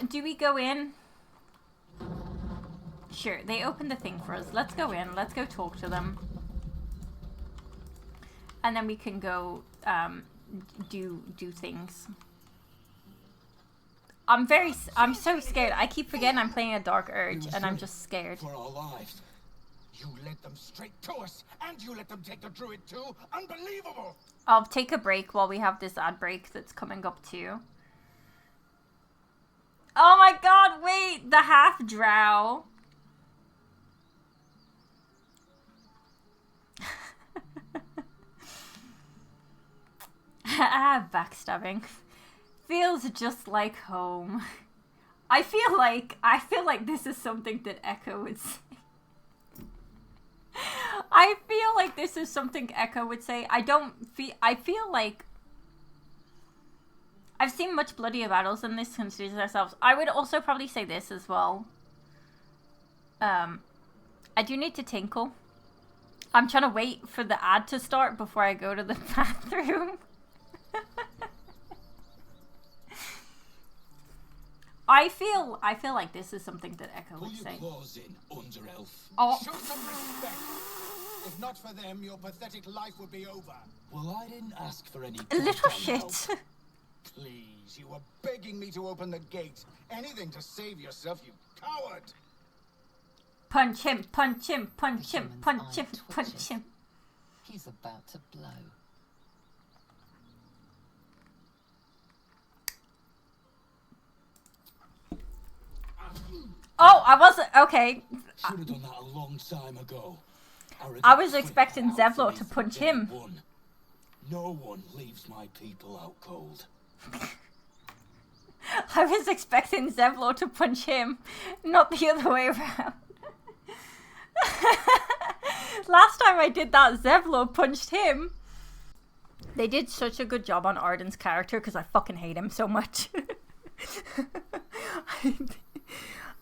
Do we go in? Sure, they opened the thing for us. Let's go in. Let's go talk to them. And then we can go, do things. I'm so scared. I keep forgetting I'm playing a Dark Urge, and I'm just scared. For our lives. You led them straight to us, and you let them take the druid too. Unbelievable! I'll take a break while we have this ad break that's coming up too. Oh my god, wait! The half drow. Backstabbing. Feels just like home. I feel like this is something that Echo would say. I feel like this is something Echo would say. I feel like I've seen much bloodier battles than this considers ourselves. I would also probably say this as well. I do need to tinkle. I'm trying to wait for the ad to start before I go to the bathroom. I feel like this is something that Echo would say. Pull your claws in, Underelf. Oh. Show some respect. If not for them, your pathetic life would be over. Well, I didn't ask for any. Little shit. Please, you were begging me to open the gate. Anything to save yourself, you coward. Punch him, punch him, punch him, punch him, punch him. He's about to blow. Oh, I wasn't okay. Should have done that a long time ago. I was expecting Zevlor to punch him. No one leaves my people out cold. I was expecting Zevlor to punch him, not the other way around. Last time I did that, Zevlor punched him. They did such a good job on Arden's character because I fucking hate him so much.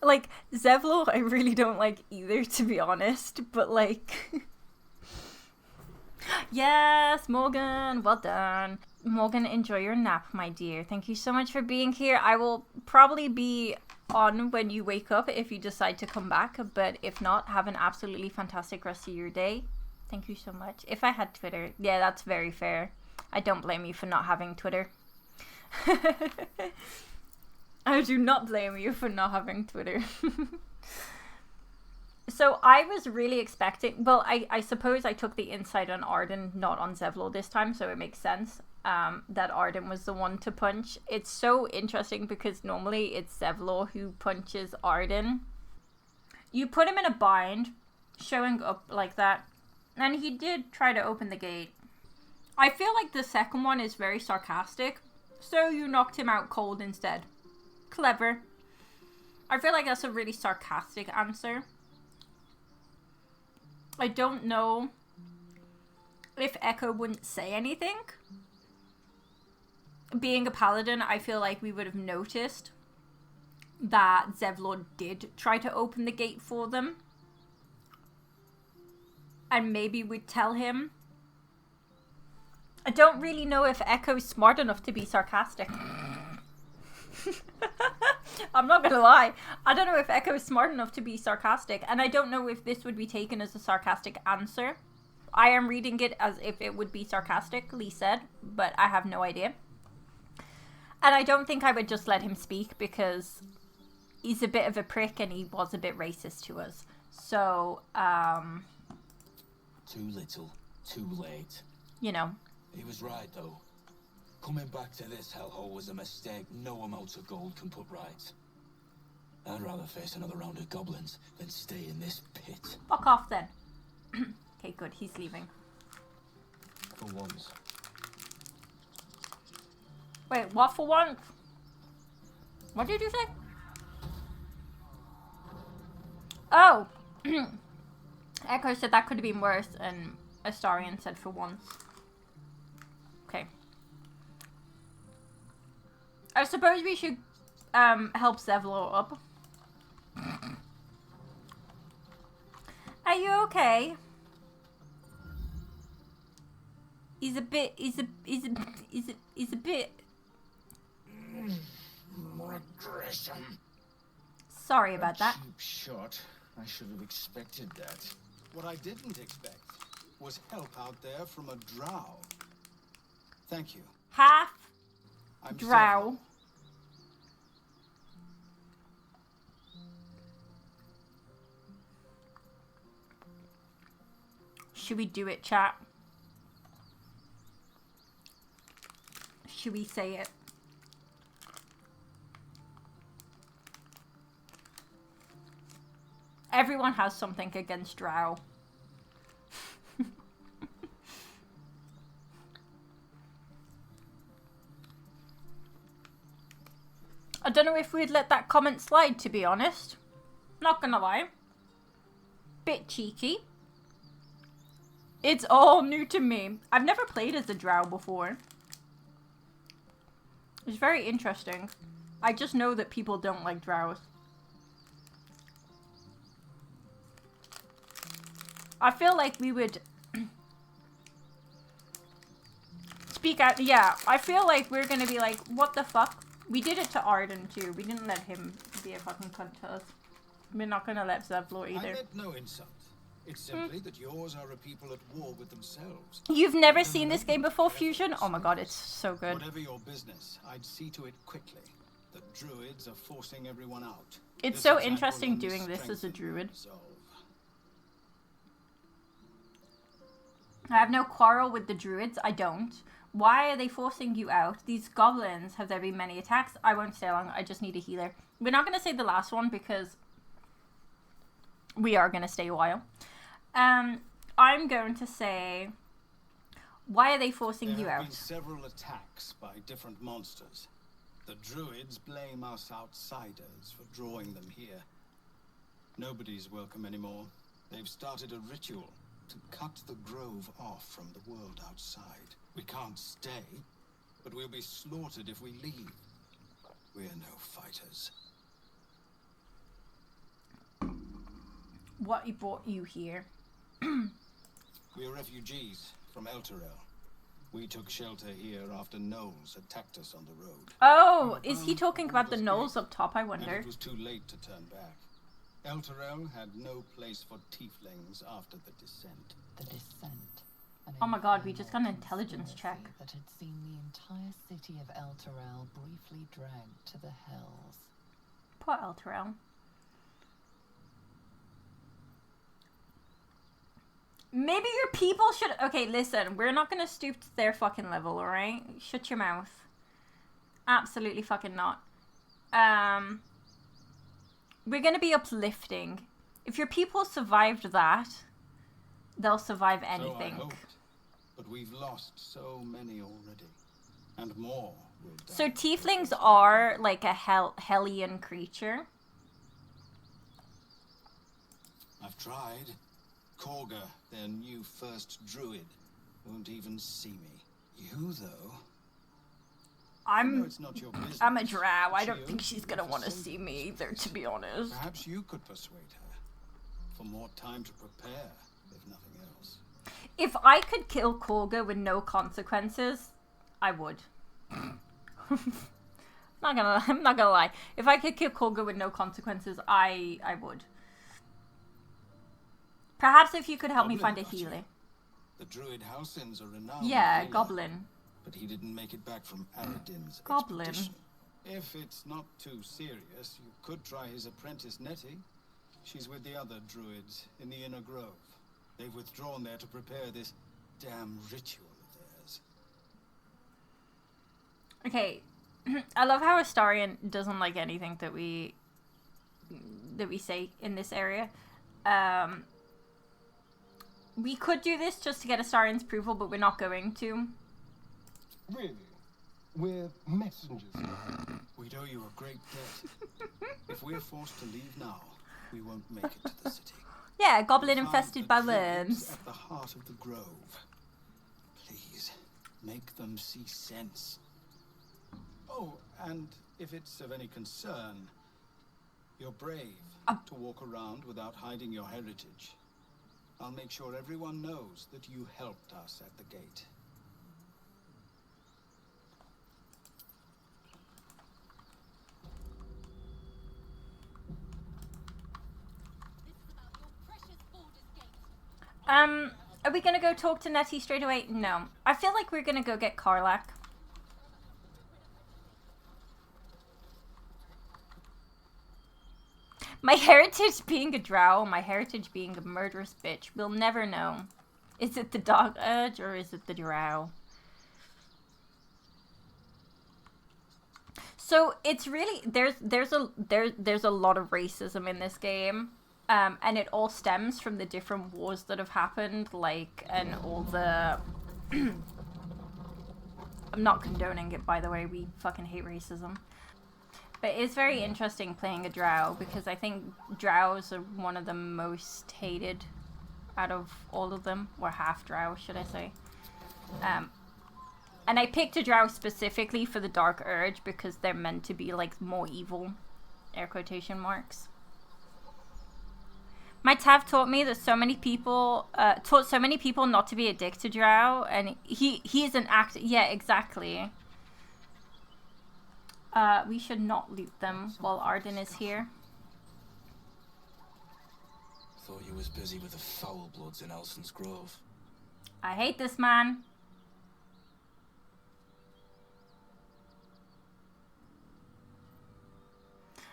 Like, Zevlor, I really don't like either, to be honest, but like... Yes, Morgan, well done. Morgan, enjoy your nap, my dear. Thank you so much for being here. I will probably be on when you wake up if you decide to come back, but if not, have an absolutely fantastic rest of your day. Thank you so much. If I had Twitter, yeah, that's very fair. I don't blame you for not having Twitter. I do not blame you for not having Twitter. So I was really expecting, well, I suppose I took the insight on Arden, not on Zevlor this time, so it makes sense that Arden was the one to punch. It's so interesting because normally it's Zevlor who punches Arden. You put him in a bind, showing up like that, and he did try to open the gate. I feel like the second one is very sarcastic, so you knocked him out cold instead. Clever. I feel like that's a really sarcastic answer. I don't know if Echo wouldn't say anything. Being a paladin, I feel like we would have noticed that Zevlor did try to open the gate for them. And maybe we'd tell him. I don't really know if Echo's smart enough to be sarcastic. I'm not gonna lie. I don't know if Echo is smart enough to be sarcastic, and I don't know if this would be taken as a sarcastic answer. I am reading it as if it would be sarcastically said, but I have no idea. And I don't think I would just let him speak because he's a bit of a prick and he was a bit racist to us. So, Too little, too late. You know. He was right, though. Coming back to this hellhole was a mistake no amount of gold can put right. I'd rather face another round of goblins than stay in this pit. Fuck off then. Okay, good. He's leaving. For once. Wait, what for once? What did you say? Oh! Echo said that could have been worse, and Astarion said for once. Okay. I suppose we should help Zevlor up. Are you okay? He's a bit. Regret. Listen. Sorry about that. Cheap shot. I should have expected that. What I didn't expect was help out there from a drow. Thank you. Half I'm drow. Should we do it, chat? Should we say it? Everyone has something against drow. I don't know if we'd let that comment slide, to be honest. Not gonna lie. Bit cheeky. It's all new to me. I've never played as a drow before. It's very interesting. I just know that people don't like drows. I feel like we would speak out. Yeah, I feel like we're gonna be like, what the fuck? We did it to Arden too. We didn't let him be a fucking cunt to us. We're not gonna let Zevlor either. I meant no insult. It's simply that yours are a people at war with themselves. You've never seen this game before, Fusion? Oh my god, it's so good. Whatever your business, I'd see to it quickly. The druids are forcing everyone out. It's This so attack will interesting only doing this as a strengthen druid. resolve. I have no quarrel with the druids. I don't. Why are they forcing you out? These goblins, have there been many attacks? I won't stay long. I just need a healer. We're not going to say the last one because we are going to stay a while. I'm going to say, why are they forcing you There have been out? several attacks by different monsters. The druids blame us outsiders for drawing them here. Nobody's welcome anymore. They've started a ritual to cut the grove off from the world outside. We can't stay, but we'll be slaughtered if we leave. We're no fighters. What brought you here? We're refugees from Elturel. We took shelter here after gnolls attacked us on the road. Oh, is he talking about the gnolls up top, I And wonder? it was too late to turn back. Elturel had no place for tieflings after the descent. The descent. An Oh my god, we infernal just got an intelligence check. conspiracy that had seen the entire city of Elturel briefly dragged to the hells. Poor Elturel. Maybe your people should... Okay, listen. We're not going to stoop to their fucking level, alright? Shut your mouth. Absolutely fucking not. We're going to be uplifting. If your people survived that, they'll survive anything. So I hoped, but we've lost so many already. And more will die. So tieflings are like a hellion creature. I've tried. Korga, their new first druid, won't even see me. You, though... I know it's not your business. I'm a drow. I but don't she think owes she's you gonna for want to saving see me us. either, to be honest. Perhaps you could persuade her. For more time to prepare, if nothing else. If I could kill Korga with no consequences, I would. I'm not gonna lie. If I could kill Korga with no consequences, I would. Perhaps if you could help me find a Goblin, healer. got you. The druid Halsin's a renowned Yeah, healer, goblin. but he didn't make it back from Aradin's Goblin. expedition. If it's not too serious, you could try his apprentice Nettie. She's with the other druids in the inner grove. They've withdrawn there to prepare this damn ritual of theirs. Okay, I love how Astarion doesn't like anything that we say in this area. We could do this just to get Astarion's approval, but we're not going to. Really? We're messengers. We'd owe you a great debt. If we're forced to leave now, we won't make it to the city. Yeah, goblin Find infested the by druids worms. at the heart of the grove. Please, make them see sense. Oh, and if it's of any concern, you're brave to walk around without hiding your heritage. I'll make sure everyone knows that you helped us at the gate. Are we gonna go talk to Nettie straight away? No. I feel like we're gonna go get Karlach. My heritage being a drow, my heritage being a murderous bitch. We'll never know. Is it the dog edge or is it the drow? So it's really there's a lot of racism in this game. And it all stems from the different wars that have happened, like, and all the... I'm not condoning it, by the way, we fucking hate racism. But it's very interesting playing a drow, because I think drows are one of the most hated out of all of them, or half drow, should I say. And I picked a drow specifically for the Dark Urge, because they're meant to be, like, more evil, air quotation marks. My Tav taught me that so many people taught so many people not to be a dick to drow, and he is an actor. Yeah, exactly. We should not loot them while Arden is here. Thought you was busy with the foul bloods in Elson's Grove. I hate this man.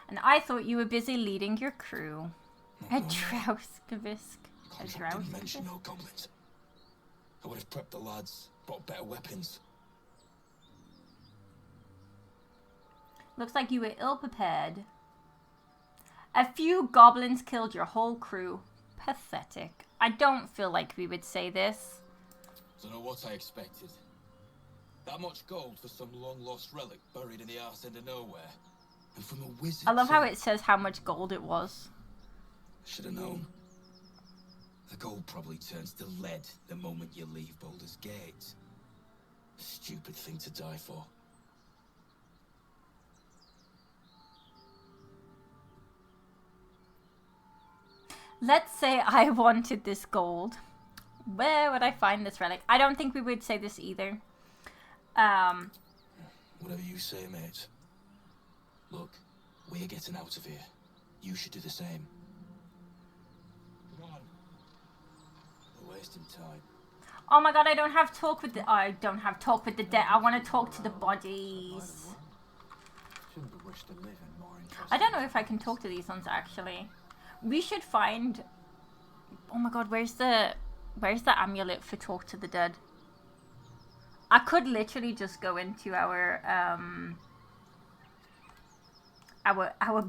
And I thought you were busy leading your crew. A Drowskavisk. A Didn't mention no goblins. I would have prepped the lads, brought better weapons. Looks like you were ill prepared. A few goblins killed your whole crew. Pathetic. I don't feel like we would say this. Don't know what I expected. That much gold for some long-lost relic buried in the arse end of nowhere. And from a wizard. I love how it says how much gold it was. Should have known. The gold probably turns to lead the moment you leave Baldur's Gate. Stupid thing to die for. Let's say I wanted this gold. Where would I find this relic? I don't think we would say this either. Whatever you say, mate. Look, we're getting out of here. You should do the same. Come on. We're wasting time. Oh my god, I don't have talk with the... I don't have talk with the dead. I want to talk to the bodies. I don't know if I can talk to these ones, actually. We should find... Oh my god, where's the amulet for talk to the dead? I could literally just go into our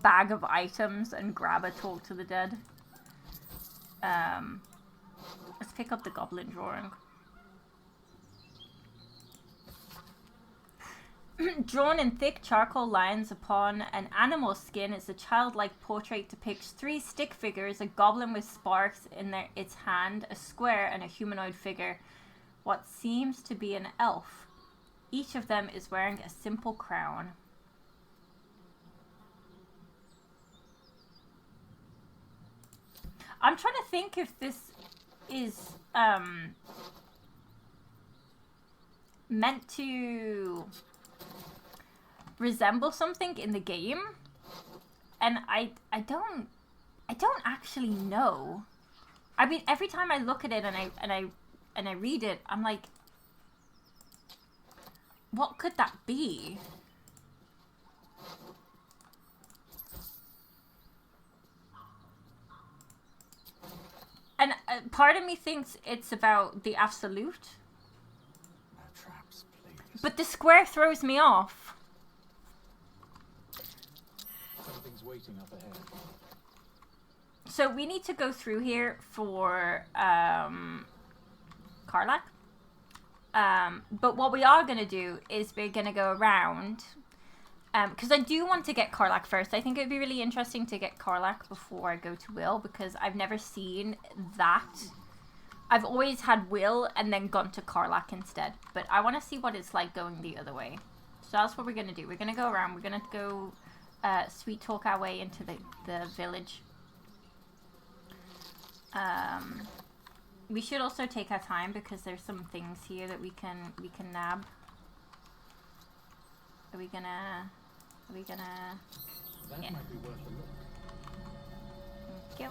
bag of items and grab a talk to the dead. Let's pick up the goblin drawing. Drawn in thick charcoal lines upon an animal skin is a childlike portrait depicts 3 stick figures, a goblin with sparks in its hand, a square, and a humanoid figure, what seems to be an elf. Each of them is wearing a simple crown. I'm trying to think if this is meant to resemble something in the game, and I don't actually know. I mean, every time I look at it and I read it, I'm like, what could that be? And part of me thinks it's about the absolute, but the square throws me off. Something's waiting up ahead. So we need to go through here for Karlach. But what we are going to do is we're going to go around. Because I do want to get Karlach first. I think it would be really interesting to get Karlach before I go to Will. Because I've never seen that. I've always had Will and then gone to Karlach instead. But I want to see what it's like going the other way. So that's what we're going to do. We're going to go around. We're going to go sweet talk our way into the village. We should also take our time because there's some things here that we can nab. Are we gonna? That Yeah. might be worth a look. Thank you.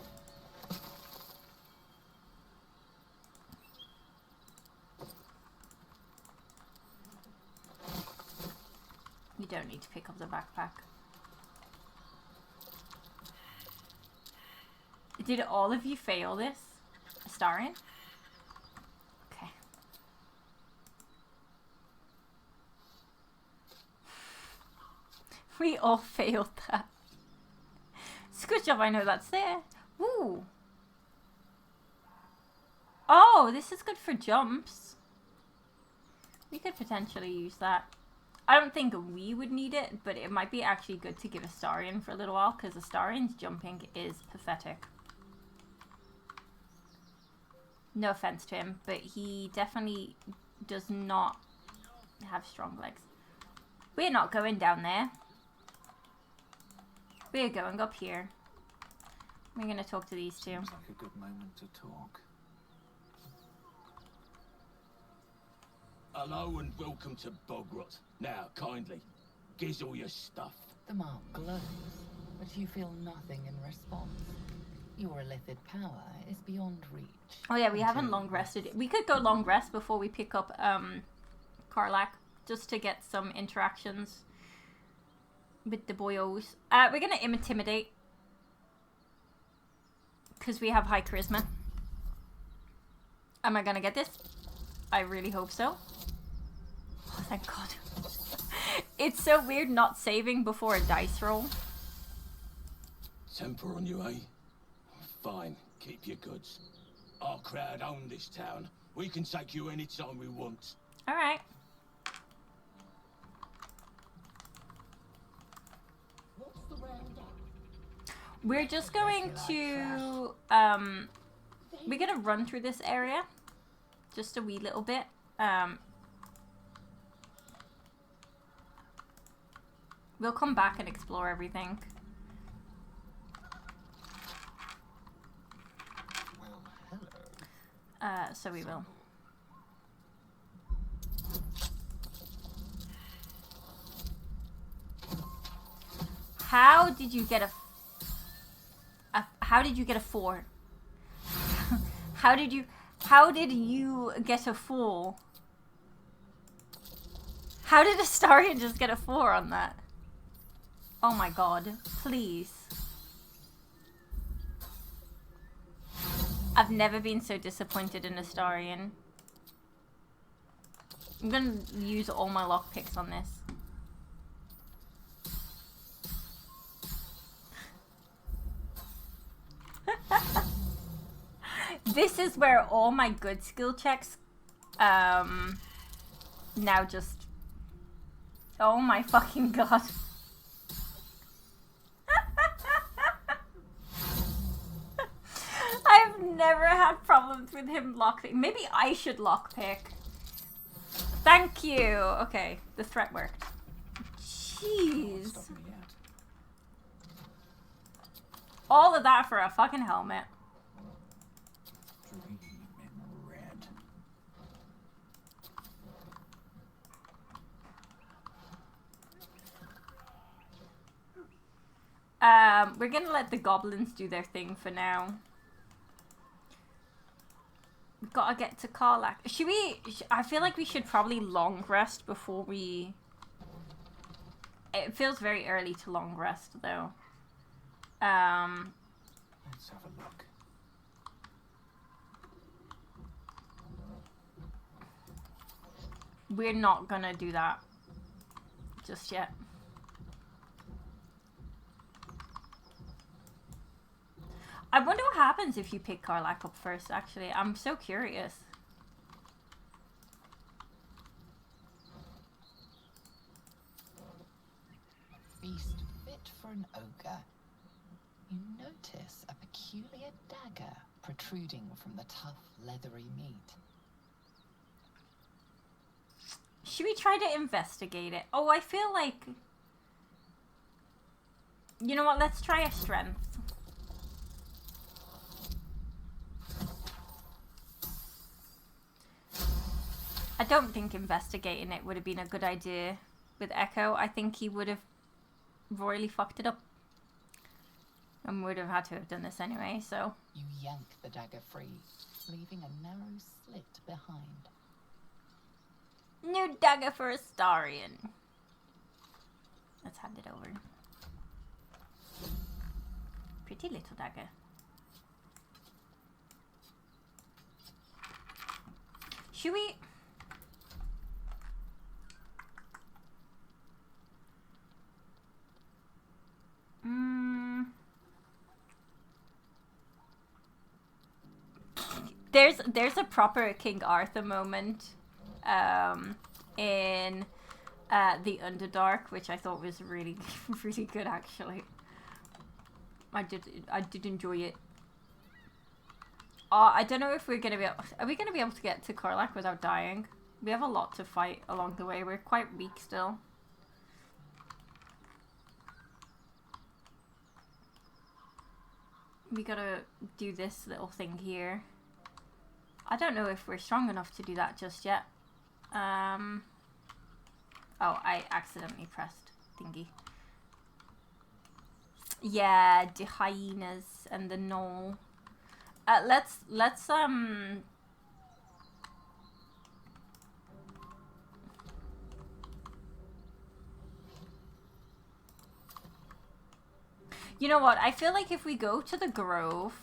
need to pick up the backpack. Did all of you fail this? Astarion? Okay. We all failed that. It's a good job I know that's there. Ooh. Oh, this is good for jumps. We could potentially use that. I don't think we would need it, but it might be actually good to give Astarion for a little while, because Astarion's jumping is pathetic. No offense to him, but he definitely does not have strong legs. We're not going down there. We're going up here. We're going to talk to these two. Seems like a good moment to talk. Hello and welcome to Bogrot. Now, kindly, gives all your stuff. The mark glows, but you feel nothing in response. Your illithid power is beyond reach. Oh yeah, we haven't long rested. We could go long rest before we pick up Karlach, just to get some interactions with the boyos. We're gonna intimidate, because we have high charisma. Am I gonna get this? I really hope so. Oh, thank God. It's so weird not saving before a dice roll. Temper on you, eh? Fine, keep your goods. Our crowd own this town. We can take you anytime we want. Alright. We're just going to, we're gonna run through this area. Just a wee little bit. We'll come back and explore everything. Well, hello. So we will. How did you get a 4? How did you get a 4? How did Astarion just get a 4 on that? Oh my God, please. I've never been so disappointed in Astarion. I'm gonna use all my lockpicks on this. This is where all my good skill checks now just... Oh my fucking God. I've never had problems with him lockpick. Maybe I should lockpick. Thank you. Okay, the threat worked. Jeez. Stop me yet. All of that for a fucking helmet. Dream in red. We're gonna let the goblins do their thing for now. We've gotta get to Karlach. Should we... I feel like we should probably long rest before we... It feels very early to long rest, though. Let's have a look. We're not gonna do that just yet. I wonder what happens if you pick Karlach up first, actually. I'm so curious. Feast fit for an ogre. You notice a peculiar dagger protruding from the tough, leathery meat. Should we try to investigate it? Oh, I feel like... You know what? Let's try a strength. I don't think investigating it would have been a good idea with Echo. I think he would have royally fucked it up. And would have had to have done this anyway, so... You yank the dagger free, leaving a narrow slit behind. New dagger for Astarion. Let's hand it over. Pretty little dagger. Should we... There's a proper King Arthur moment in the Underdark, which I thought was really really good actually. I did enjoy it. I don't know if we're gonna be are we gonna be able to get to Karlach without dying? We have a lot to fight along the way. We're quite weak still. We gotta do this little thing here. I don't know if we're strong enough to do that just yet. Oh, I accidentally pressed thingy. Yeah, the hyenas and the gnoll. Let's you know what? I feel like if we go to the Grove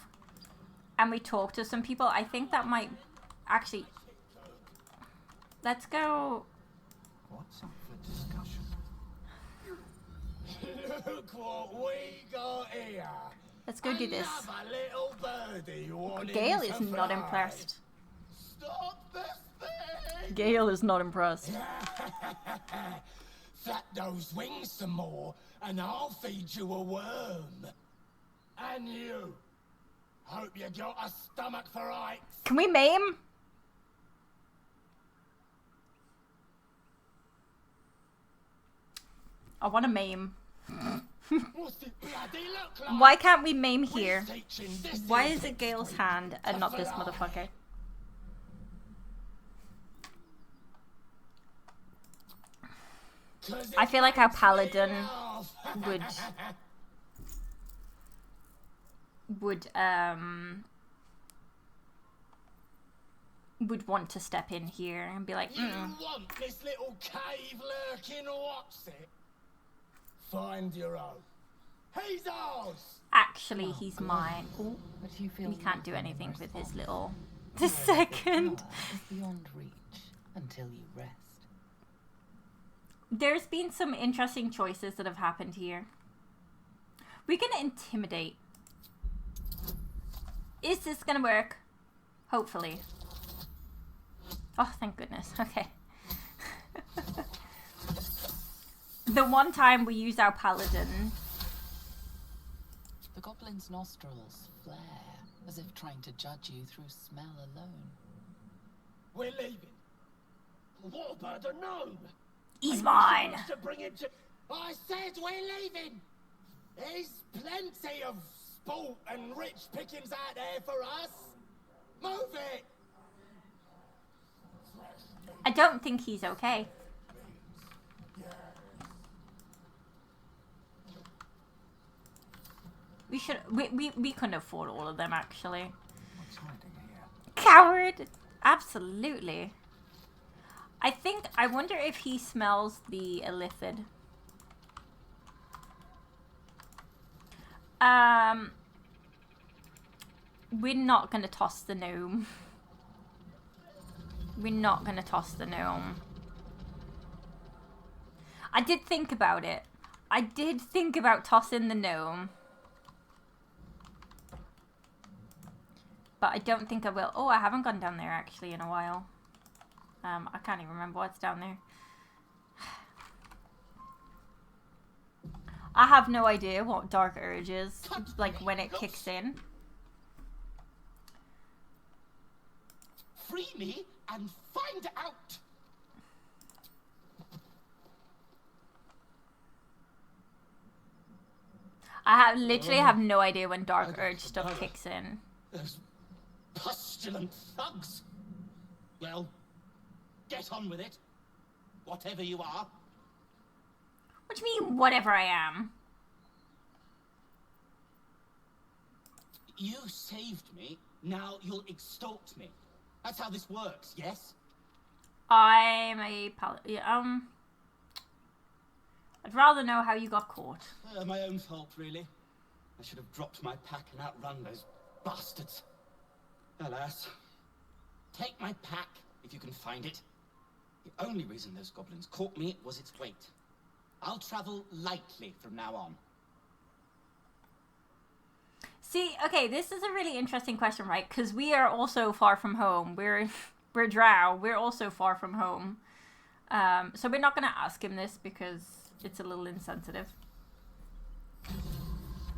and we talk to some people, I think that might actually... Let's go... What's up for discussion? Look what we got here. Let's go do this. Another little birdie wanting Gale to is not fly. impressed. Stop this thing! Gale is not impressed. Flap those wings some more, and I'll feed you a worm. And you. Hope you got a stomach for heights. Can we maim? I want to maim. What's it bloody look like? Why can't we maim here? We're teaching this Why here is it Gale's hand and not this motherfucker? I feel like our paladin would want to step in here and be like, You want this little cave lurking, what's it? Find your own. He's ours! actually he's mine. Ooh, But you feel we can't do nothing anything with his responsible. little... The second. Is beyond reach until you rest. There's been some interesting choices that have happened here. We're gonna intimidate. Is this gonna work? Hopefully. Oh, thank goodness. Okay. The one time we use our paladin. The goblin's nostrils flare, as if trying to judge you through smell alone. We're leaving. What about the gnome? He's mine. To bring him to... I said we're leaving. There's plenty of sport and rich pickings out there for us. Move it. I don't think he's okay. We should... We couldn't afford all of them, actually. What's hiding here? Coward! Absolutely. I wonder if he smells the illithid. We're not gonna toss the gnome. We're not gonna toss the gnome. I did think about it. I did think about tossing the gnome. But I don't think I will. Oh, I haven't gone down there actually in a while. I can't even remember what's down there. I have no idea what Dark Urge is, like when it kicks in. Free me and find out. Literally have no idea when Dark Urge stuff kicks in. Those pestilent thugs. Well, get on with it. Whatever you are. What do you mean, whatever I am? You saved me. Now you'll extort me. That's how this works, yes? I'm a paladin. I'd rather know how you got caught. My own fault, really. I should have dropped my pack and outrun those bastards. Alas. Take my pack, if you can find it. The only reason those goblins caught me was its weight. I'll travel lightly from now on. See, okay, this is a really interesting question, right? Because we are also far from home. We're drow. We're also far from home. So we're not going to ask him this because it's a little insensitive.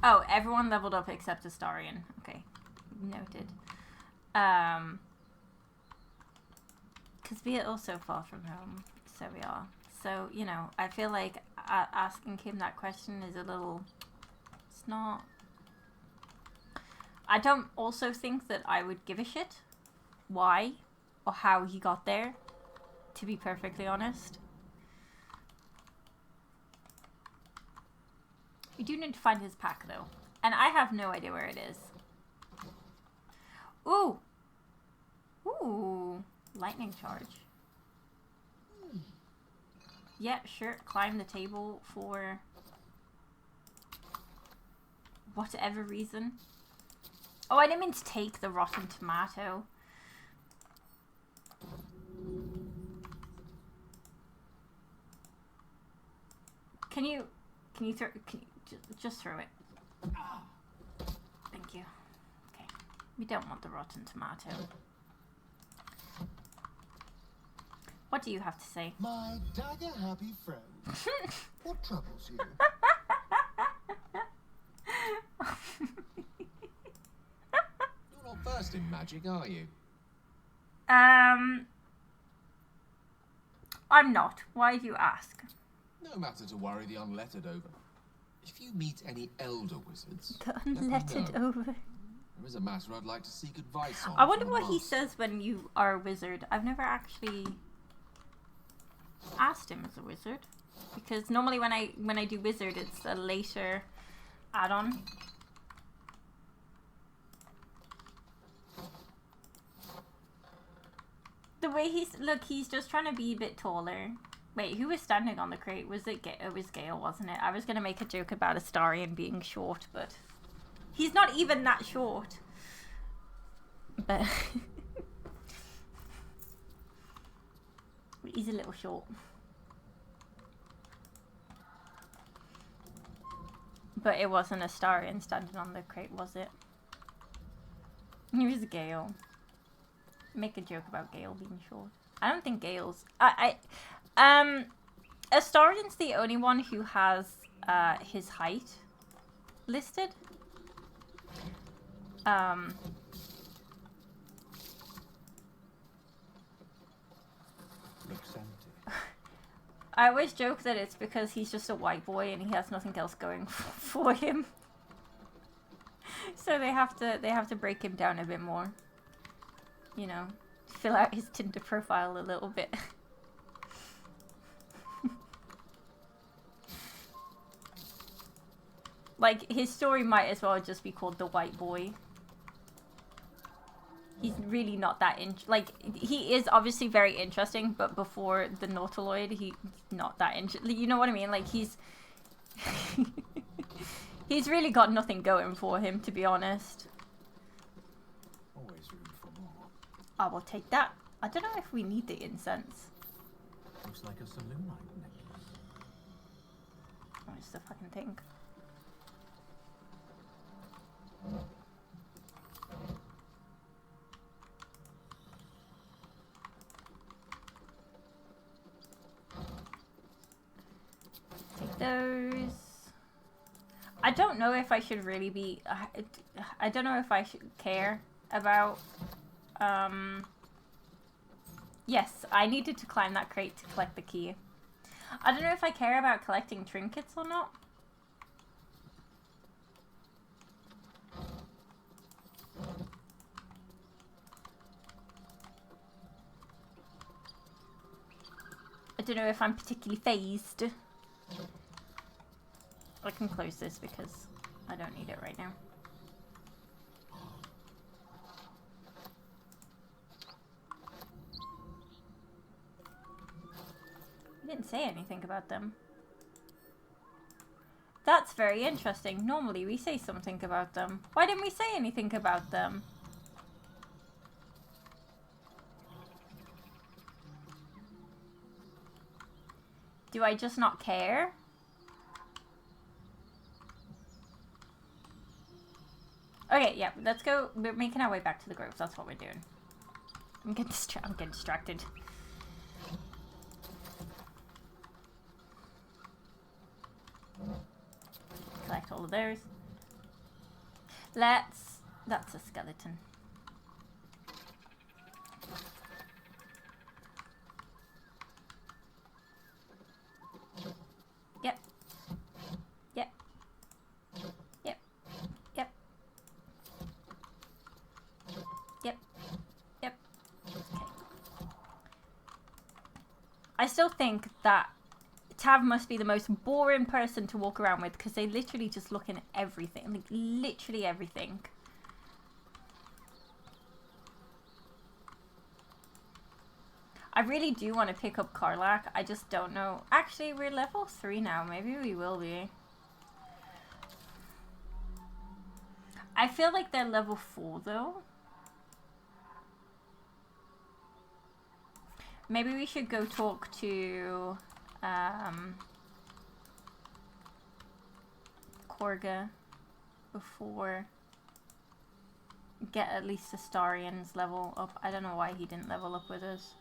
Oh, everyone leveled up except Astarion. Okay, noted. Because we are also far from home. So we are. So, you know, I feel like asking him that question is a little... It's not... I don't also think that I would give a shit why or how he got there, to be perfectly honest. We do need to find his pack, though. And I have no idea where it is. Ooh! Ooh! Lightning charge. Yeah, sure. Climb the table for whatever reason. Oh, I didn't mean to take the rotten tomato. Can you just throw it? Thank you. Okay. We don't want the rotten tomato. What do you have to say? My dagger-happy friend. What troubles you? You're not versed in magic, are you? I'm not. Why do you ask? No matter to worry the unlettered over. If you meet any elder wizards, The let me unlettered know. over. There is a matter I'd like to seek advice on. I wonder from what he master. says when you are a wizard. I've never actually asked him as a wizard, because normally when I do wizard, it's a later add-on. The way he's just trying to be a bit taller. Wait, who was standing on the crate? Was it it was Gale, wasn't it? I was gonna make a joke about Astarion being short, but he's not even that short. But he's a little short. But it wasn't Astarion standing on the crate, was it? He was Gale. Make a joke about Gale being short. I don't think Gale's... Astarion's the only one who has his height listed. Looks empty. I always joke that it's because he's just a white boy and he has nothing else going for him. So they have to break him down a bit more. You know, fill out his Tinder profile a little bit. Like, his story might as well just be called The White Boy. He's really not that he is obviously very interesting, but before the Nautiloid, he's not that interesting. You know what I mean? Like, he's he's really got nothing going for him, to be honest. Always room for more. I will take that. I don't know if we need the incense. Looks like a saloon item. What's the fucking thing? Take those. I don't know if I should really be... I don't know if I should care about... Yes, I needed to climb that crate to collect the key. I don't know if I care about collecting trinkets or not. I don't know if I'm particularly phased. I can close this because I don't need it right now. I didn't say anything about them. That's very interesting. Normally we say something about them. Why didn't we say anything about them? Do I just not care? Okay, yeah, let's go. We're making our way back to the grove. That's what we're doing. I'm getting distracted. Collect all of those. That's a skeleton. Yep. Yep. Yep. Yep. Yep. Yep. Okay. I still think that Tav must be the most boring person to walk around with because they literally just look in everything. Like, literally everything. I really do want to pick up Karlach. I just don't know. Actually, we're level 3 now. Maybe we will be. I feel like they're level 4 though. Maybe we should go talk to Korga before get at least Astarian's level up. I don't know why he didn't level up with us.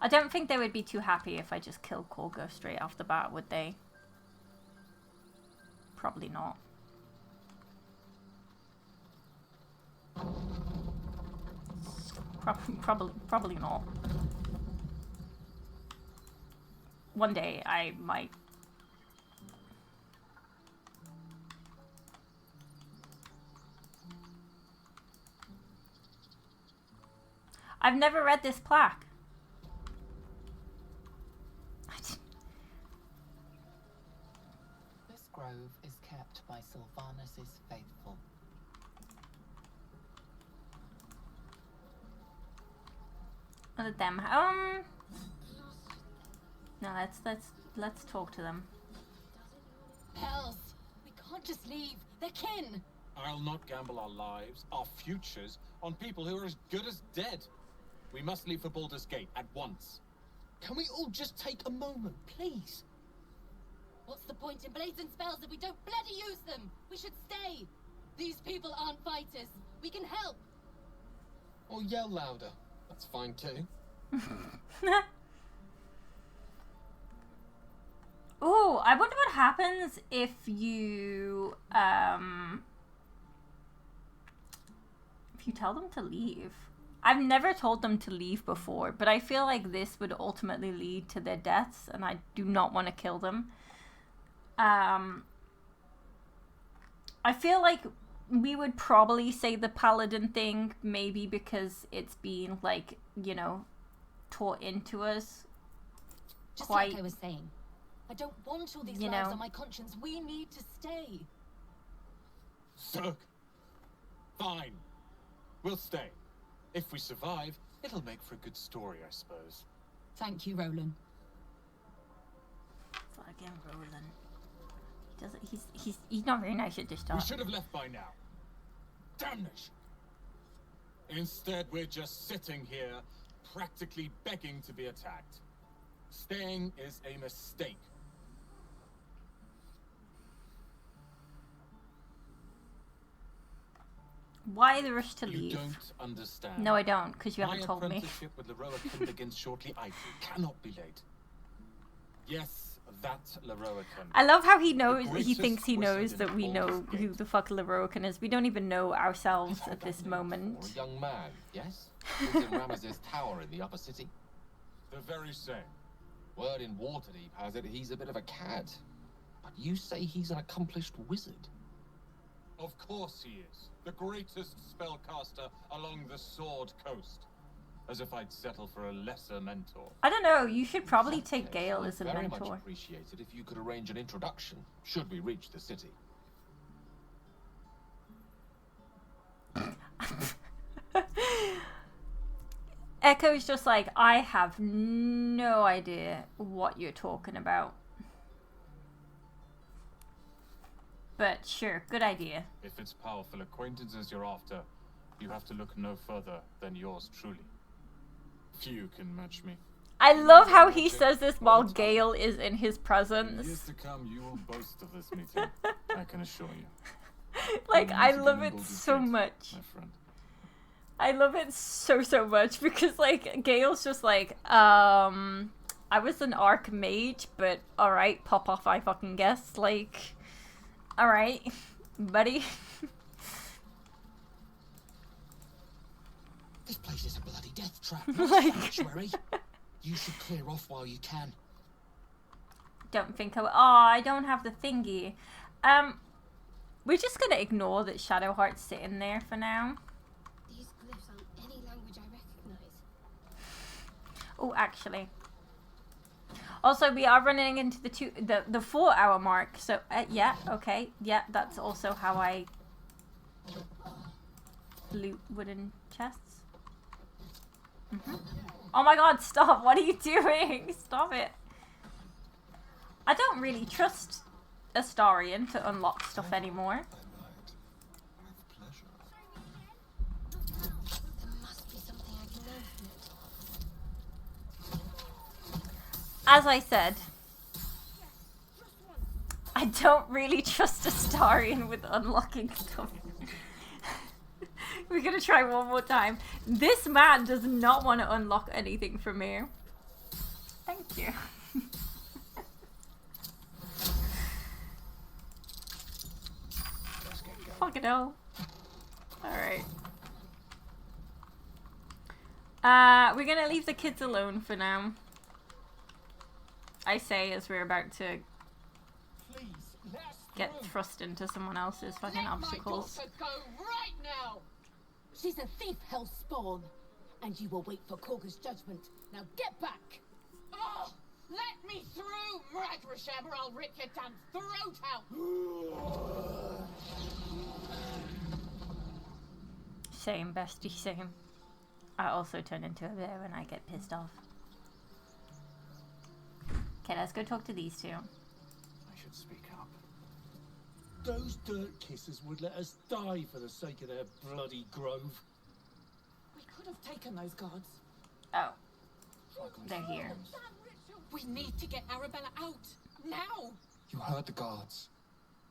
I don't think they would be too happy if I just killed Korga straight off the bat, would they? Probably not. Probably not. One day I might. I've never read this plaque. This grove is kept by Sylvanus' faithful. Look at them. No, let's talk to them. Hells! We can't just leave. They're kin. I'll not gamble our lives, our futures, on people who are as good as dead. We must leave for Baldur's Gate at once. Can we all just take a moment, please? What's the point in blazing spells if we don't bloody use them? We should stay. These people aren't fighters. We can help. Or yell louder. That's fine too. Ooh, I wonder what happens if you tell them to leave. I've never told them to leave before, but I feel like this would ultimately lead to their deaths, and I do not want to kill them. I feel like we would probably say the paladin thing, maybe because it's been, like, you know, taught into us. Just quite, like I was saying, I don't want all these you lives know, on my conscience. We need to stay. Zerg. Fine. We'll stay. If we survive, it'll make for a good story, I suppose. Thank you, Roland. Fucking Roland. He's not very nice at this time. We should have left by now. Damnation. Instead, we're just sitting here, practically begging to be attacked. Staying is a mistake. Why the rush to You leave? don't understand. No, I don't, because you haven't told My me. apprenticeship with Lea'zel begins shortly. I cannot be late. Yes, that Lea'zel. I love how he knows. He greatest thinks he knows wizard that in we know Baldur's who Gate. the fuck Lea'zel is. We don't even know ourselves at this moment. Or a young man, yes? Lives in Ramesses Tower in the upper city. The very same. Word in Waterdeep has it he's a bit of a cad. But you say he's an accomplished wizard. Of course he is. The greatest spellcaster along the Sword Coast. As if I'd settle for a lesser mentor. I don't know. You should probably In that take case, Gale I'd as a very much mentor. appreciate it if you could arrange an introduction, should we reach the city. Echo's just like, I have no idea what you're talking about. But sure, good idea. If it's powerful acquaintances you're after, you have to look no further than yours truly. Few can match me. I love how he says this while Gale is in his In presence. years to come, you will boast of this meeting. I can assure you. Like, I Once love again, it Golden so State, much. my friend. I love it so much because, like, Gale's just like, I was an archmage, but alright, pop off, I fucking guess. Like, alright, buddy. This place is a bloody death trap. Like- Sanctuary. You should clear off while you can. Don't think I... Oh, I don't have the thingy. We're just gonna ignore that Shadowheart's sitting there for now. These glyphs aren't any language I recognize. Oh, actually. Also, we are running into the 4 hour mark. So, yeah, okay. Yeah, that's also how I loot wooden chests. Oh my god, stop. What are you doing? Stop it. I don't really trust Astarion to unlock stuff anymore. There must be something I can learn from it. As I said, I don't really trust Astarion with unlocking stuff. We're gonna try one more time. This man does not want to unlock anything from here. Thank you. Fucking hell. Alright. We're gonna leave the kids alone for now. I say as we're about to get thrust into someone else's fucking obstacles. Let my daughter go right now! She's a thief, hellspawn. And you will wait for Korga's judgment. Now get back! Oh! Let me through, Mragrasham, or I'll rip your damn throat out! Same, bestie, same. I also turn into a bear when I get pissed off. Okay, let's go talk to these two. I should speak up. Those dirt kissers would let us die for the sake of their bloody grove. We could have taken those guards. Oh. They're here. We need to get Arabella out! Now! You heard the guards.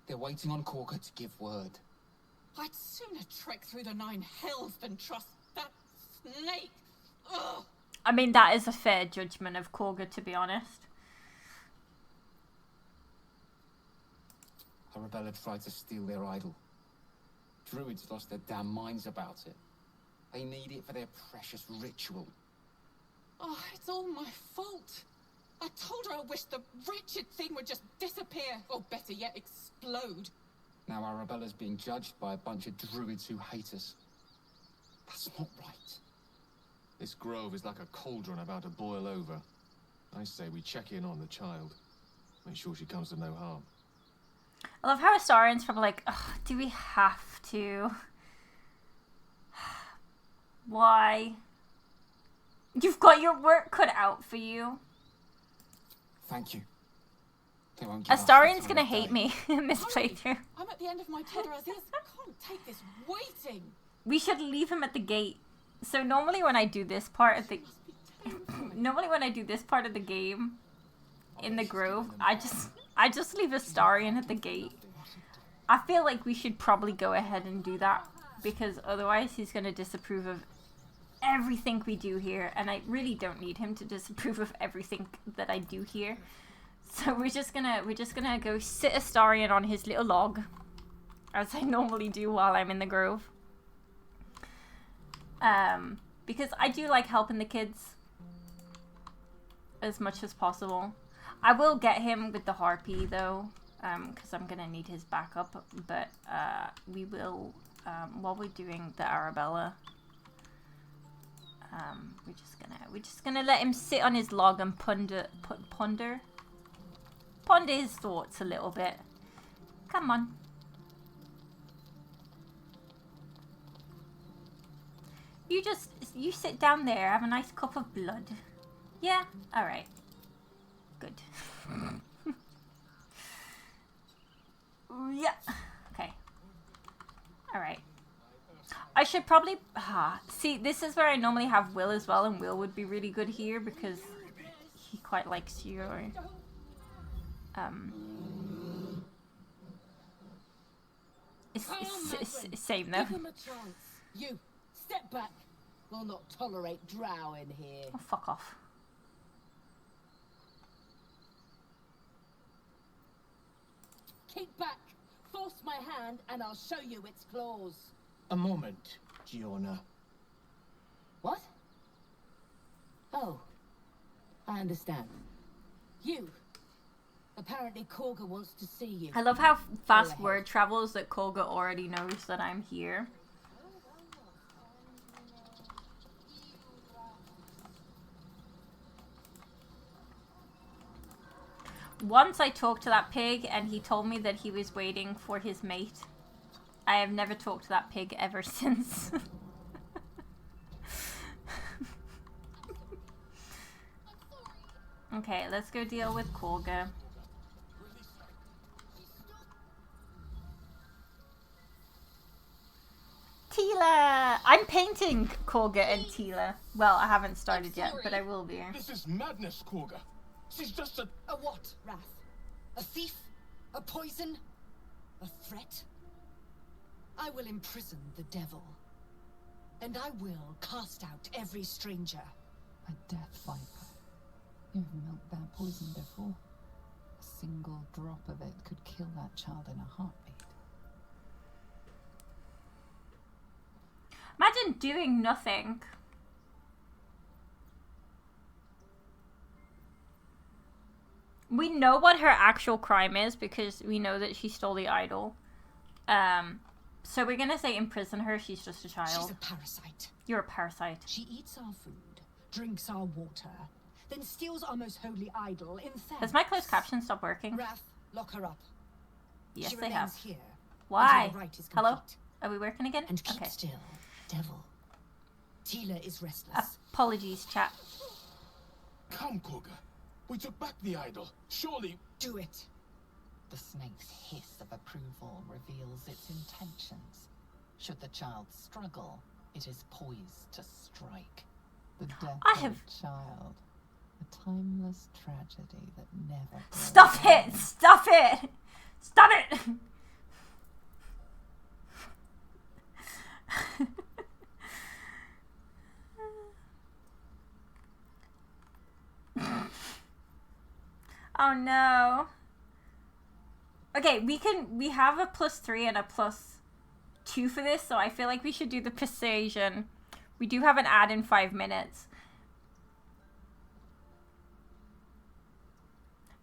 They're waiting on Korga to give word. I'd sooner trek through the 9 hells than trust that snake! Ugh! I mean, that is a fair judgment of Korga, to be honest. Arabella tried to steal their idol. Druids lost their damn minds about it. They need it for their precious ritual. Oh, it's all my fault. I told her I wished the wretched thing would just disappear, or better yet, explode. Now Arabella's being judged by a bunch of druids who hate us. That's not right. This grove is like a cauldron about to boil over. I say we check in on the child. Make sure she comes to no harm. I love how Astarion's probably like, ugh, do we have to? Why? You've got your work cut out for you. Thank you. They won't give up Astarion's until gonna they hate die. me in this playthrough. I'm at the end of my tether as is. I can't take this waiting. We should leave him at the gate. So normally when I do this part of the game in the grove, I just leave Astarion at the gate. I feel like we should probably go ahead and do that because otherwise he's gonna disapprove of everything we do here, and I really don't need him to disapprove of everything that I do here. So we're just gonna go sit Astarion on his little log, as I normally do while I'm in the grove. Because I do like helping the kids as much as possible. I will get him with the harpy though, because I'm gonna need his backup. But we will, while we're doing the Arabella, we're just gonna let him sit on his log and ponder his thoughts a little bit. Come on. You sit down there, have a nice cup of blood. Yeah? Alright. Good. Yeah. Okay. Alright. I should probably... see, this is where I normally have Will as well, and Will would be really good here because he quite likes you. Same though. Give him a chance. You, step back. We'll not tolerate drow in here. Oh, fuck off. Keep back. Force my hand and I'll show you its claws. A moment, Giona. What? Oh. I understand. You. Apparently Korga wants to see you. I love how fast word travels that Korga already knows that I'm here. Once I talked to that pig and he told me that he was waiting for his mate. I have never talked to that pig ever since. Okay, let's go deal with Korga. Tila! I'm painting Korga and Tila. Well, I haven't started yet, but I will be. This is madness, Korga. She's just a... A what, Wrath? A thief? A poison? A threat? I will imprison the devil. And I will cast out every stranger. A death viper. You've milked that poison before. A single drop of it could kill that child in a heartbeat. Imagine doing nothing. We know what her actual crime is because we know that she stole the idol. So we're gonna say imprison her. She's just a child. She's a parasite. You're a parasite. She eats our food, drinks our water, then steals our most holy idol in theft. Has my closed caption stopped working? Wrath, lock her up. Yes, she they have. Here Why? Right is hello? Are we working again? And keep okay. still, devil. Tila is restless. Apologies, chat. Come, Korga. We took back the idol. Surely... Do it. The snake's hiss of approval reveals its intentions. Should the child struggle, it is poised to strike. The death of a child. A timeless tragedy that never... Stop it! Stop it! Stop it! Oh no. Okay, we have a +3 and a +2 for this, so I feel like we should do the persuasion. We do have an ad in 5 minutes.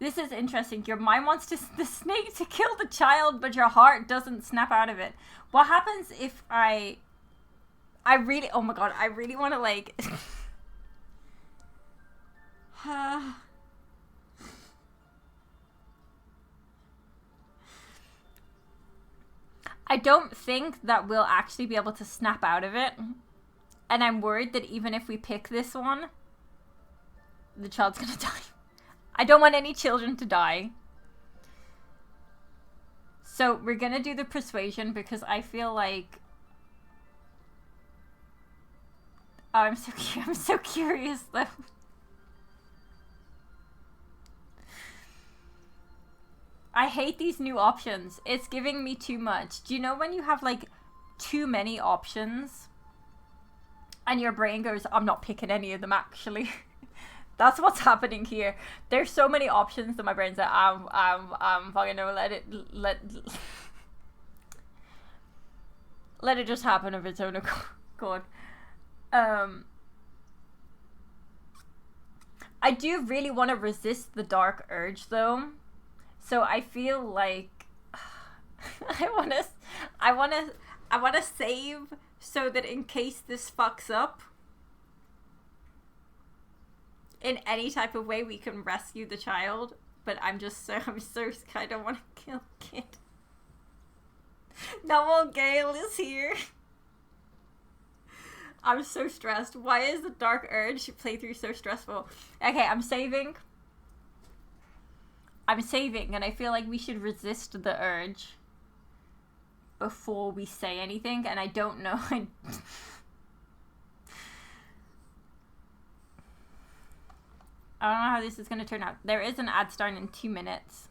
This is interesting. Your mind wants the snake to kill the child, but your heart doesn't snap out of it. What happens if I really, oh my god, I really want to like... I don't think that we'll actually be able to snap out of it. And I'm worried that even if we pick this one, the child's gonna die. I don't want any children to die. So we're gonna do the persuasion because I feel like... Oh, I'm so curious though. I hate these new options. It's giving me too much. Do you know when you have like too many options and your brain goes, I'm not picking any of them actually. That's what's happening here. There's so many options that my brain's like, I'm fucking no, let it just happen of its own accord. I do really want to resist the dark urge though. So I feel like I wanna save so that in case this fucks up in any type of way we can rescue the child. But I'm so scared. I don't want to kill kid. No, well, Gale is here. I'm so stressed. Why is the Dark Urge playthrough so stressful? Okay, I'm saving, and I feel like we should resist the urge before we say anything, and I don't know. I don't know how this is going to turn out. There is an ad starting in 2 minutes.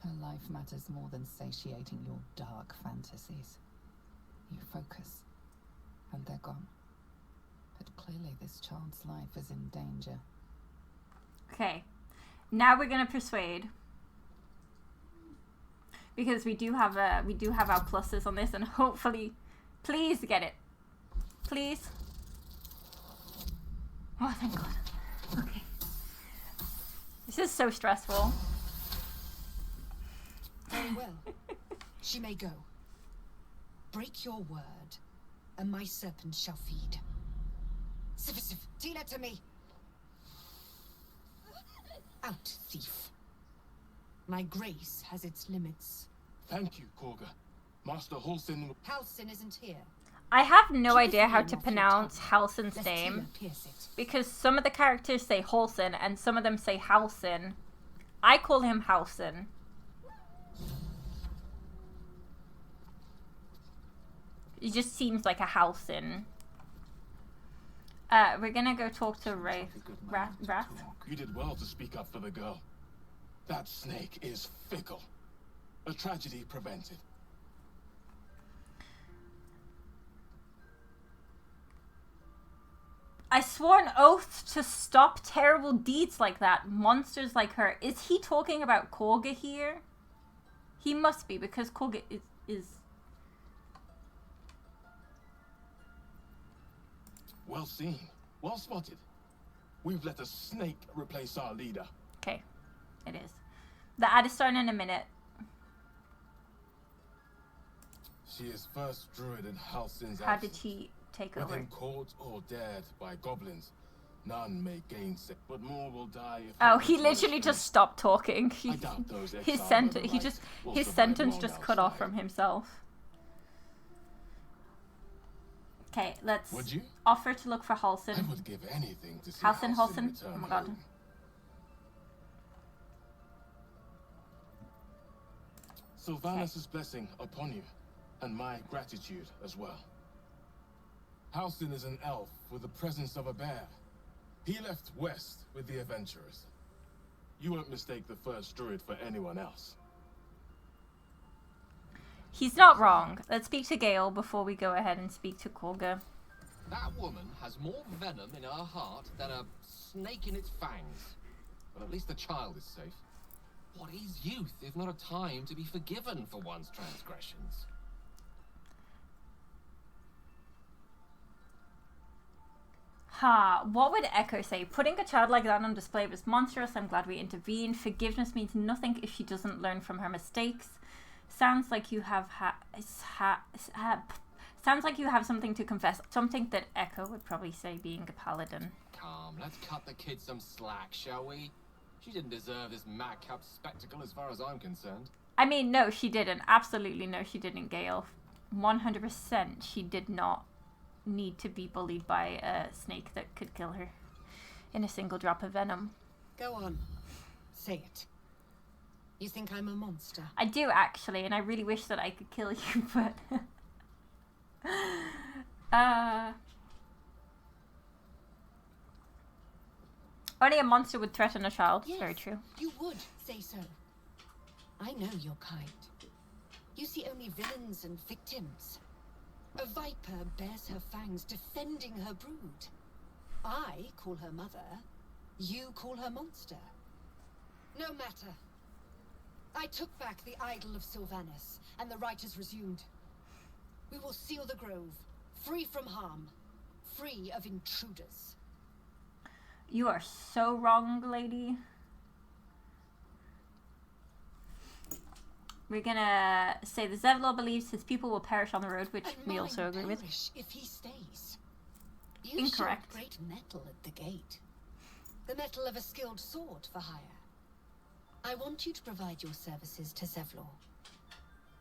Her life matters more than satiating your dark fantasies. You focus, and they're gone. But clearly this child's life is in danger. Okay, now we're gonna persuade, because we do have our pluses on this, and hopefully, please get it, please. Oh, thank God. Okay, this is so stressful. Very well. She may go. Break your word, and my serpent shall feed. Sif, Tina to me. Out, thief. My grace has its limits. Thank you, Korga. Master Halsin... Halsin isn't here. I have no idea how to pronounce Halsin's name, because some of the characters say Halsin, and some of them say Halsin. I call him Halsin. It just seems like a Halsin. We're gonna go talk to Wrath. You did well to speak up for the girl. That snake is fickle. A tragedy prevented. I swore an oath to stop terrible deeds like that. Monsters like her. Is he talking about Korga here? He must be, because Korga is... Well seen. Well spotted. We've let a snake replace our leader. Okay. It is. The ad is starting in a minute. She is first druid in Halsin's How did she take over? Within caught or dared by goblins, none may gainsay, but more will die if... Oh, he literally just stopped talking. His sentence just cut off from himself. Okay, let's offer to look for Halsin. I would give anything to see Halsin. return Oh my God. home. Sylvanus' blessing upon you, and my gratitude as well. Halsin is an elf with the presence of a bear. He left west with the adventurers. You won't mistake the first druid for anyone else. He's not wrong. Let's speak to Gale before we go ahead and speak to Korga. That woman has more venom in her heart than a snake in its fangs. But at least the child is safe. What is youth if not a time to be forgiven for one's transgressions? What would Echo say? Putting a child like that on display was monstrous. I'm glad we intervened. Forgiveness means nothing if she doesn't learn from her mistakes. Sounds like you have sounds like you have something to confess. Something that Echo would probably say, being a paladin. Come, let's cut the kid some slack, shall we? She didn't deserve this madcap spectacle as far as I'm concerned. I mean, no, she didn't. Absolutely no, she didn't, Gale. 100% she did not need to be bullied by a snake that could kill her in a single drop of venom. Go on. Say it. You think I'm a monster? I do, actually, and I really wish that I could kill you, but... Only a monster would threaten a child. Yes, very true. You would say so. I know your kind. You see only villains and victims. A viper bears her fangs defending her brood. I call her mother. You call her monster. No matter. I took back the idol of Sylvanus, and the rite is resumed. We will seal the grove, free from harm, free of intruders. You are so wrong, lady. We're gonna say the Zevlor believes his people will perish on the road, which we also agree with. If he stays. You Incorrect. Show great metal at the gate. The metal of a skilled sword for hire. I want you to provide your services to Zevlor.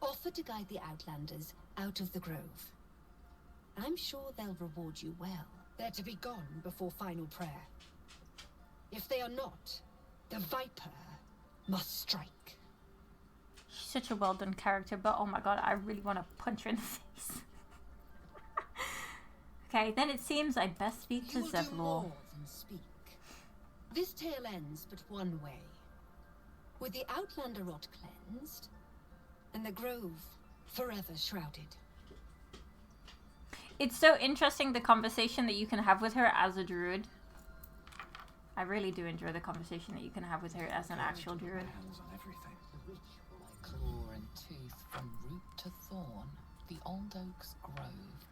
Offer to guide the Outlanders out of the grove. I'm sure they'll reward you well. They're to be gone before final prayer. If they are not, the Viper must strike. She's such a well-done character, but oh my god, I really want to punch her in the face. Okay, then it seems I'd best speak to You will do Lea'zel. more than speak. This tale ends but one way. With the Outlander rot cleansed, and the grove forever shrouded. It's so interesting the conversation that you can have with her as a druid. I really do enjoy the conversation that you can have with her as an actual druid. Hands on everything. By claw and tooth from root to thorn, the old oak's grove.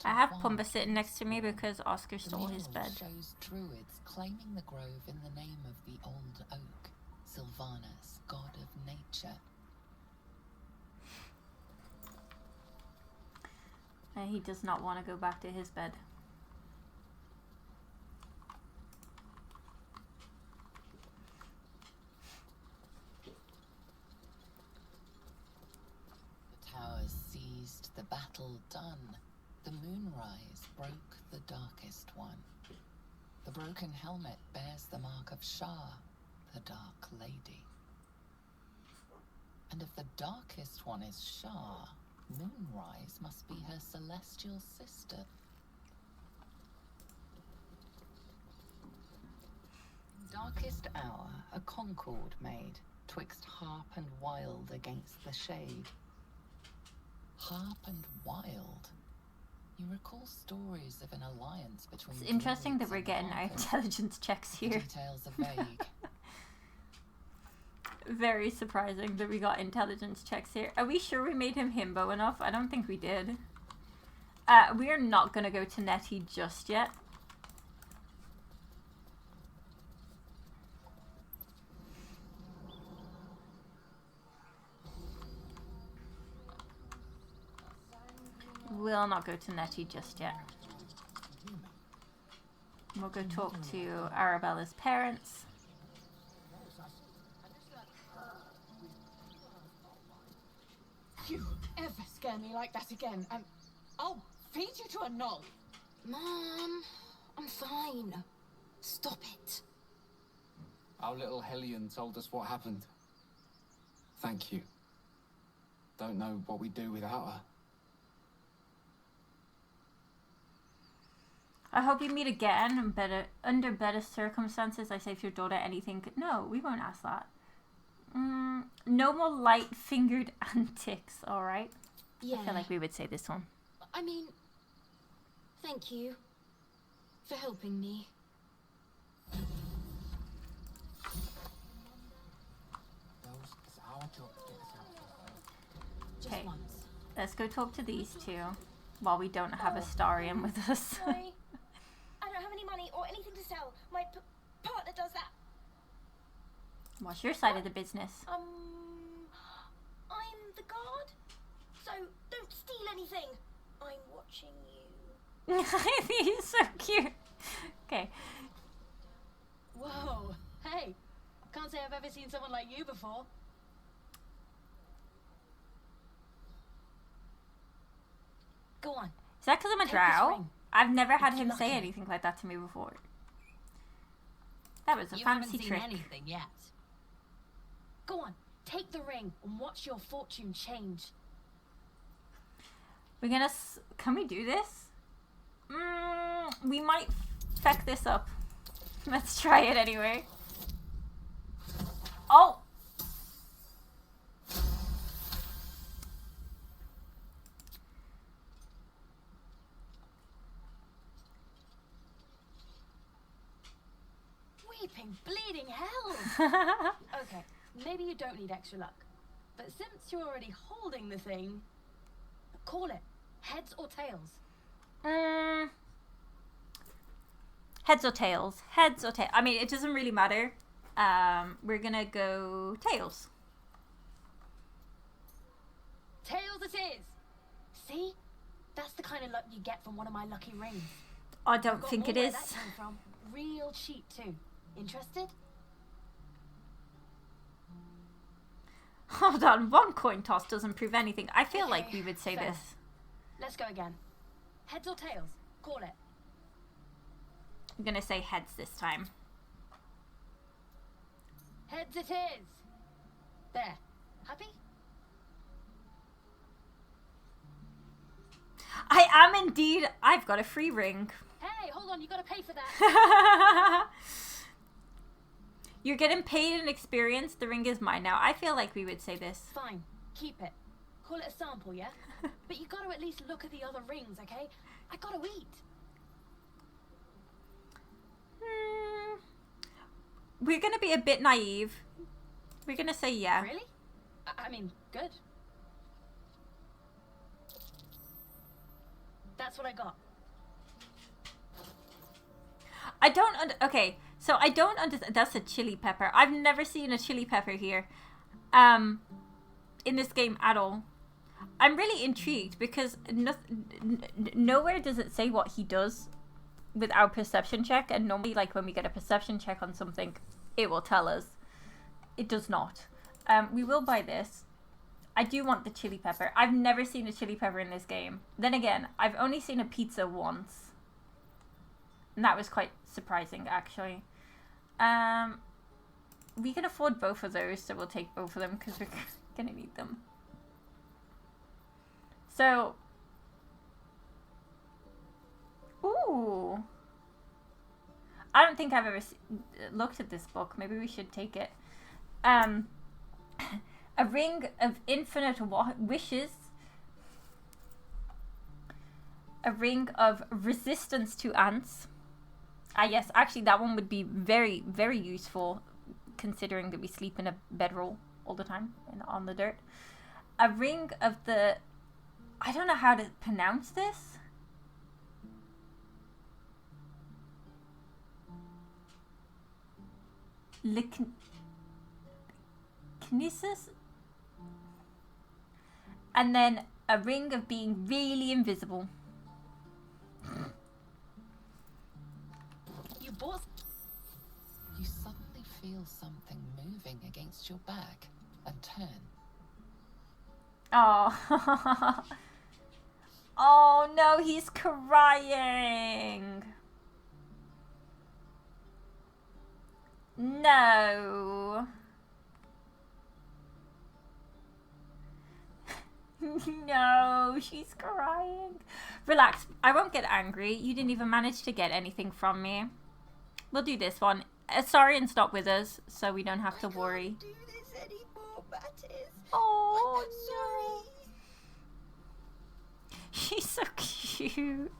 I have Pumba sitting next to me because Oscar stole his bed. Shows druids claiming the grove in the name of the old oak, Sylvanas, god of nature. And he does not want to go back to his bed. The towers seized, the battle done. The moonrise broke the darkest one. The broken helmet bears the mark of Shah, the Dark Lady. And if the darkest one is Shah, Moonrise must be her celestial sister. Darkest hour, a concord made, twixt harp and wild against the shade. Harp and wild. You recall stories of an alliance between. It's interesting that we're druids getting and our harpists. intelligence checks The here. details are vague. Very surprising that we got intelligence checks here. Are we sure we made him himbo enough? I don't think we did. We are not going to go to Nettie just yet. We'll not go to Nettie just yet. We'll go talk to Arabella's parents. You ever scare me like that again, and I'll feed you to a knoll. Mom, I'm fine. Stop it. Our little Hellion told us what happened. Thank you. Don't know what we'd do without her. I hope you meet again and under better circumstances. I saved your daughter. Anything? No, we won't ask that. No more light-fingered antics. All right. Yeah. I feel like we would say this one. I mean, thank you for helping me. It's our job to get us out. Just Okay. once. Let's go talk to these two while we don't have Astarion with us. Sorry. I don't have any money or anything to sell. My partner does that. What's your side of the business? I'm the guard, so don't steal anything. I'm watching you. He's so cute. Okay. Whoa, hey. Can't say I've ever seen someone like you before. Go on. Is that because I'm a Take this drow? ring. I've never had It's him say lucky. anything like that to me before. That was a You fancy haven't seen trick. anything yet. Go on. Take the ring and watch your fortune change. We're gonna. Can we do this? We might feck this up. Let's try it anyway. Oh! Weeping, bleeding hell. Okay, maybe you don't need extra luck. But since you're already holding the thing, Call it. Heads or tails? Heads or tails? Heads or tails? I mean, it doesn't really matter. We're gonna go tails. Tails it is. See? That's the kind of luck you get from one of my lucky rings. I don't Got think all it where is. that came from. Real cheap too. Interested? Hold on, one coin toss doesn't prove anything. I feel like Okay, we would say fair. this. Let's go again. Heads or tails? Call it. I'm gonna say heads this time. Heads it is. There. Happy? I am indeed. I've got a free ring. Hey, hold on. You gotta pay for that. You're getting paid in experience. The ring is mine now. I feel like we would say this. Fine. Keep it. Call it a sample, yeah? But you gotta at least look at the other rings, okay? I gotta eat. We're gonna be a bit naive. We're gonna say yeah. Really? I mean, good. That's what I got. I don't okay, so I don't understand. That's a chili pepper. I've never seen a chili pepper here in this game at all. I'm really intrigued because nowhere does it say what he does with our perception check, and normally like when we get a perception check on something, it will tell us. It does not. We will buy this. I do want the chili pepper. I've never seen a chili pepper in this game. Then again, I've only seen a pizza once. And that was quite surprising, actually. We can afford both of those, so we'll take both of them because we're going to need them. So... Ooh. I don't think I've ever looked at this book. Maybe we should take it. A ring of infinite wishes. A ring of resistance to ants. Ah yes, actually that one would be very, very useful considering that we sleep in a bedroll all the time on the dirt. A ring of the... I don't know how to pronounce this. Kinesis? And then a ring of being really invisible. You suddenly feel something moving against your back and turn. Oh. Oh no, he's crying. No. No, she's crying. Relax, I won't get angry. You didn't even manage to get anything from me. We'll do this one. Saurian's not with us, so we don't have to worry. I can't do this anymore, Mattis. Oh, I'm sorry. She's so cute.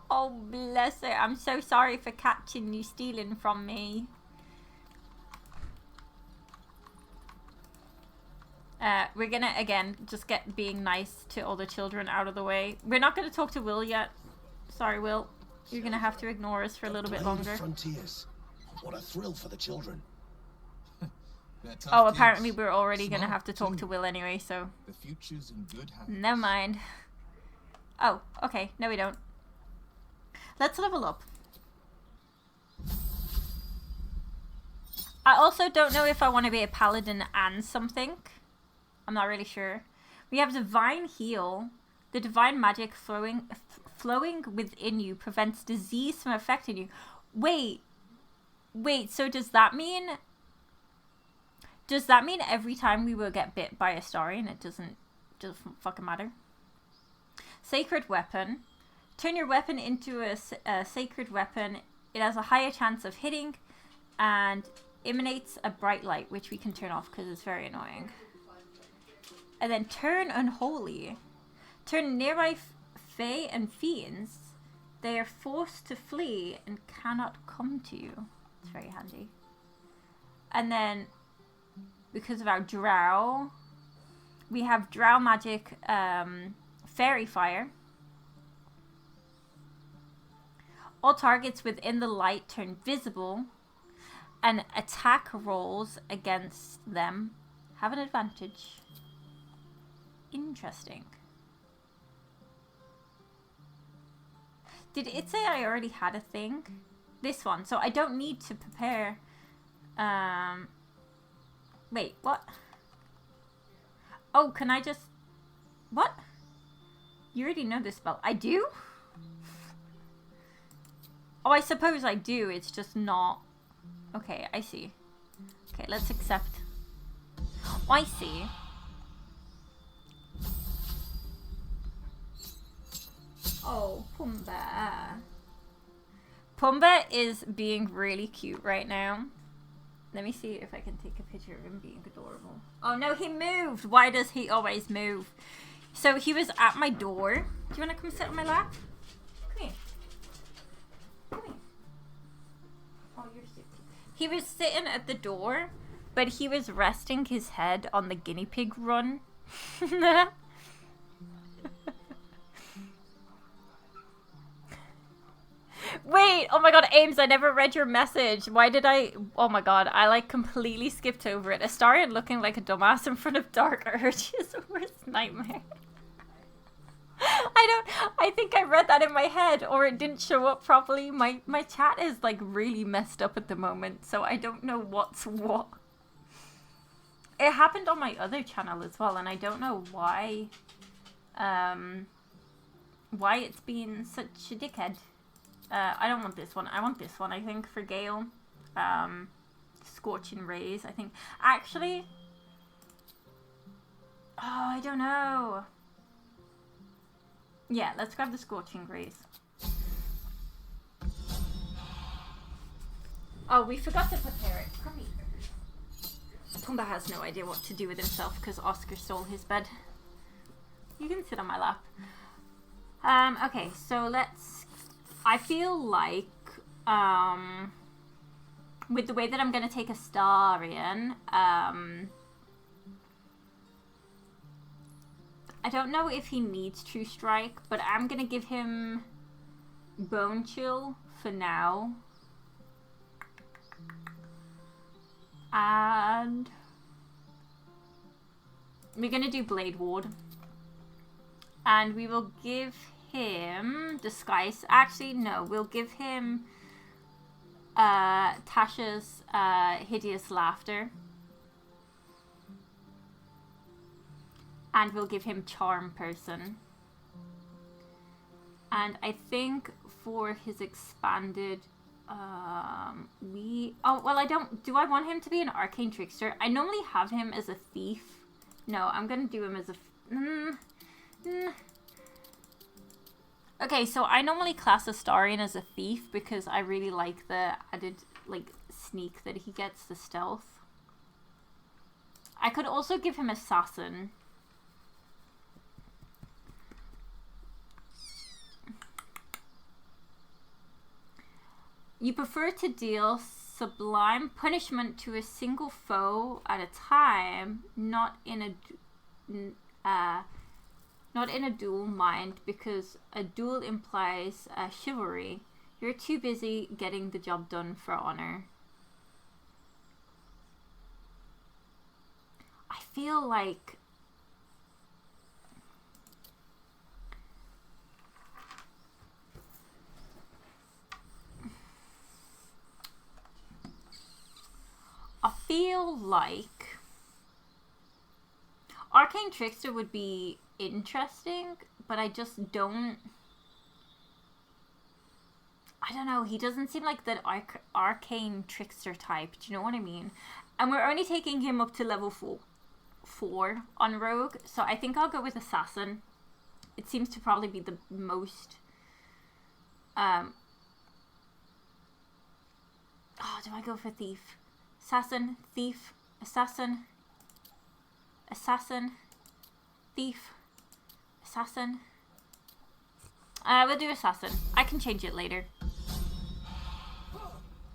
Oh, bless her. I'm so sorry for catching you stealing from me. We're gonna, again, just get being nice to all the children out of the way. We're not gonna talk to Will yet. Sorry, Will. You're gonna have to ignore us for a little bit longer. Frontiers. What a thrill for the children. Oh, apparently we're already gonna have to talk to Will anyway, so... The future's in good hands. Never mind. Oh, okay. No, we don't. Let's level up. I also don't know if I want to be a paladin and something. I'm not really sure. We have Divine Heal. The divine magic flowing within you prevents disease from affecting you. Wait, so does that mean every time we will get bit by a Starian, it doesn't fucking matter? Sacred Weapon. Turn your weapon into a sacred weapon. It has a higher chance of hitting and emanates a bright light, which we can turn off because it's very annoying. And then Turn Unholy. Turn nearby Fae and Fiends. They are forced to flee and cannot come to you. It's very handy. And then, because of our Drow, we have Drow Magic, Fairy Fire. All targets within the light turn visible, and attack rolls against them have an advantage. Interesting. Did it say I already had a thing? This one. So I don't need to prepare. Wait, what? Oh, can I just... What? You already know this spell. I do? Oh, I suppose I do. It's just not... Okay, I see. Okay, let's accept. Oh, I see. Oh, Pumbaa. Pumbaa is being really cute right now. Let me see if I can take a picture of him being adorable. Oh no, he moved! Why does he always move? So he was at my door. Do you want to come sit on my lap? Come here. Come here. Oh, you're so cute. He was sitting at the door, but he was resting his head on the guinea pig run. Wait, oh my god, Ames, I never read your message. Why did I... Oh my god, I like completely skipped over it. Astarion looking like a dumbass in front of Dark Urge is the worst nightmare. I think I read that in my head, or it didn't show up properly. My chat is like really messed up at the moment, so I don't know what's what. It happened on my other channel as well, and I don't know why it's been such a dickhead. I don't want this one. I want this one, I think, for Gale. Scorching Rays, I think. Actually... Oh, I don't know. Yeah, let's grab the Scorching Rays. Oh, we forgot to prepare it. Come here. Pumbaa has no idea what to do with himself because Oscar stole his bed. You can sit on my lap. Okay, so let's... I feel like, with the way that I'm going to take Astarion, I don't know if he needs True Strike, but I'm going to give him Bone Chill for now. And we're going to do Blade Ward. And we will give him Disguise. Actually, no, we'll give him Tasha's Hideous Laughter. And we'll give him Charm Person. And I think for his expanded, oh, well, I don't, do I want him to be an Arcane Trickster? I normally have him as a Thief. No, I'm gonna do him as a, Okay, so I normally class Astarion as a Thief because I really like the added, like, sneak that he gets, the stealth. I could also give him Assassin. You prefer to deal sublime punishment to a single foe at a time, not in a duel, mind, because a duel implies chivalry. You're too busy getting the job done for honor. I feel like Arcane Trickster would be interesting, but I just don't... I don't know, he doesn't seem like that Arcane Trickster type, do you know what I mean? And we're only taking him up to level 4 on Rogue, so I think I'll go with Assassin. It seems to probably be the most... Oh, do I go for Thief? Assassin, Thief, Assassin, Assassin, Thief, Assassin. We'll do Assassin. I can change it later.